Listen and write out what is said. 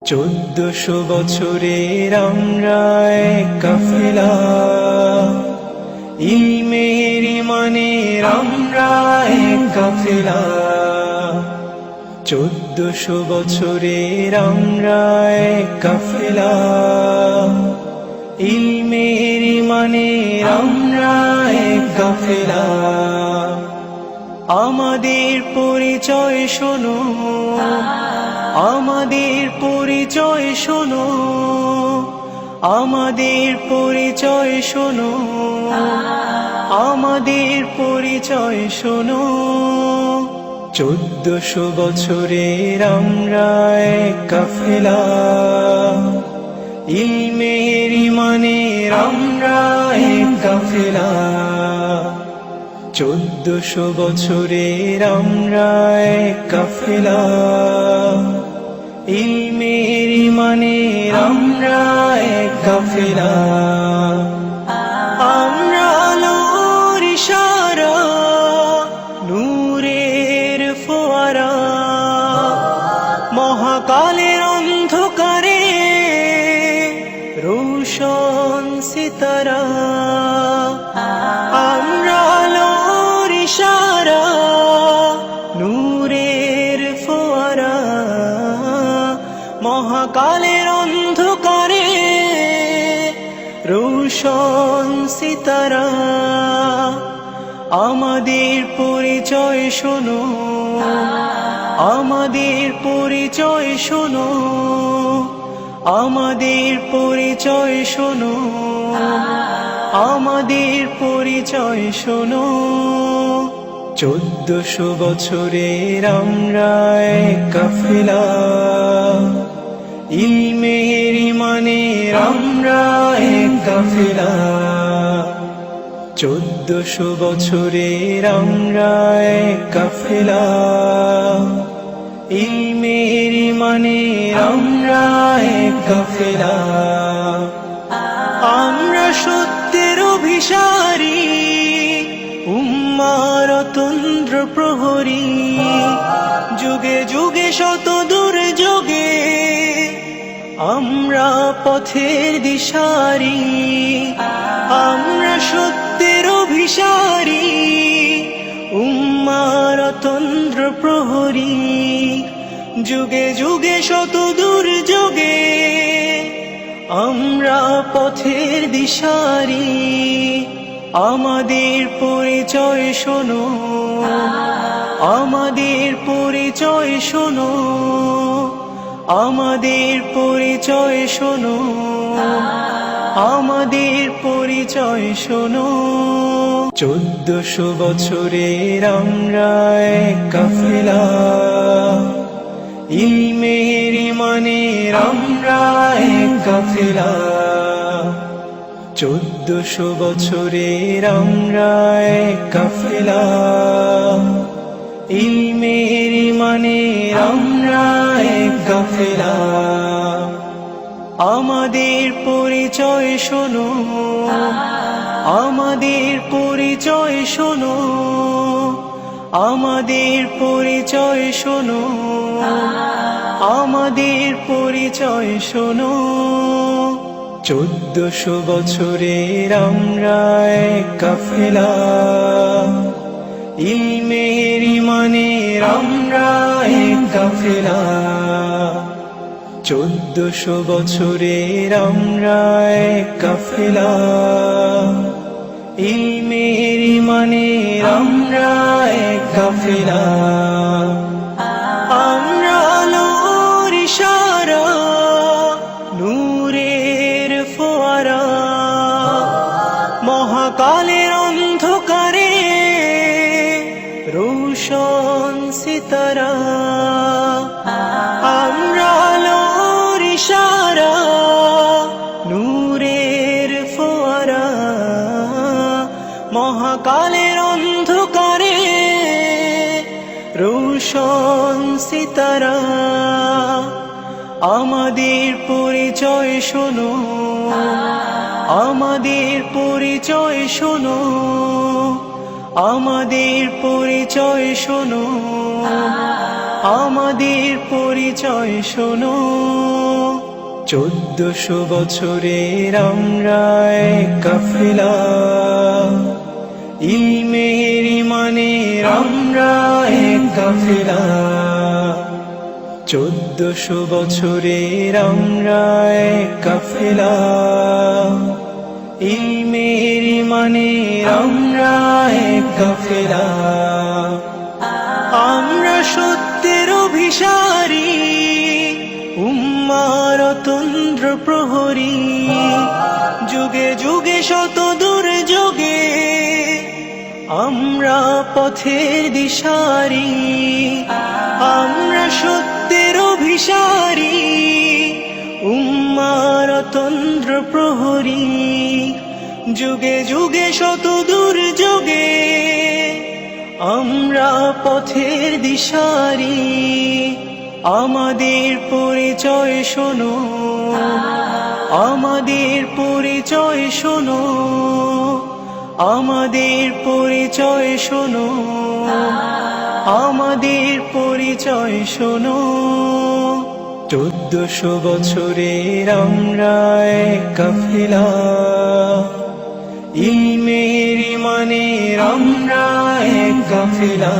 1400 বছরের আমরা এক কাফেলা, ইলমের ইমানের আমরা এক কাফেলা। 1400 বছরের আমরা এক কাফেলা, ইলমের ইমানের আমরা এক কাফেলা। আমাদের পরিচয় শোনো, আমাদের পরিচয় শোনো, আমাদের পরিচয় শোনো, আমাদের পরিচয় শোনো। 1400 বছরের আমরা এক কাফেলা, ইলমের ইমানের আমরা এক কাফেলা। 1400 বছরের আমরা এক কাফেলা, ইলমের ইমানের আমরা এক কাফেলা। আমরা আলোর ইশারা, নূরের ফোয়ারা, মহাকালের অন্ধকারে রোশন সিতারা। আমরা আলোর ইশারা, নূরের ফোয়ারা, মহাকালের অন্ধকারে রোশন সিতারা। আমাদের পরিচয় শোনো, আমাদের পরিচয় শোনো, আমাদের পরিচয় শোনো, আমাদের পরিচয় শোনো। 1400 বছরের আমরা এক কাফেলা, ইলমের ইমানের আমরা এক কাফেলা। 1400 বছরের আমরা এক কাফেলা, ইলমের ইমানের আমরা এক কাফেলা। আমরা সত্যের অভিসারী, উম্মার তন্দ্র প্রহরী, যুগে যুগে শত দুর্যোগে আমরা পথের দিশারি। আমরা সত্যের অভিসারী, উম্মার তন্দ্র প্রহরী, যুগে যুগে শত দুর্যোগে আমরা পথের দিশারি। আমাদের পরিচয় শোনো, আমাদের পরিচয় শোনো, আমাদের পরিচয় শোনো, আমাদের পরিচয় শোনো। 1400 বছরের আমরা এক কাফেলা, ইলমের ইমানের আমরা এক কাফেলা। 1400 বছরের আমরা এক কাফেলা, ইলমের ইমানের আমরা এক কাফেলা। আমাদের পরিচয় শোনো, আমাদের পরিচয় শোনো, আমাদের পরিচয় শোনো, আমাদের পরিচয় শোনো। 1400 বছরের আমরা এক কাফেলা, ইলমের ইমানের আমরা এক কাফেলা। 1400 বছরের আমরা এক কাফেলা, ইলমের ইমানের আমরা এক কাফেলা। আমরা আলোর ইশারা, নূরের ফোয়ারা, মহাকালের অন্ধকারে রোশন সিতারা। আমরা আলোর ইশারা, নূরের ফোয়ারা, মহাকালের অন্ধকারে রোশন সিতারা। আমাদের পরিচয় শোনো, আমাদের পরিচয় শোনো, আমাদের পরিচয় শোনো, আমাদের পরিচয় শোনো। 1400 বছরের আমরা এক কাফেলা, ইলমের ইমানের আমরা এক কাফেলা। 1400 বছরের আমরা এক কাফেলা, ইলমের ইমানের আমরা এক কাফেলা। আমরা সত্যের অভিসারী, উম্মার তন্দ্র প্রহরী, যুগে যুগে শত দুর্যোগে আমরা পথের দিশারি। আমরা সত্যের অভিসারী, উম্মার তন্দ্র প্রহরী, যুগে যুগে শত দুর্যোগে আমরা পথের দিশারি। আমাদের পরিচয় শোনো, আমাদের পরিচয় শোনো, আমাদের পরিচয় শোনো, আমাদের পরিচয় শোনো। 1400 বছরের আমরা এক কাফেলা, ইলমের ইমানের আমরা এক কাফেলা।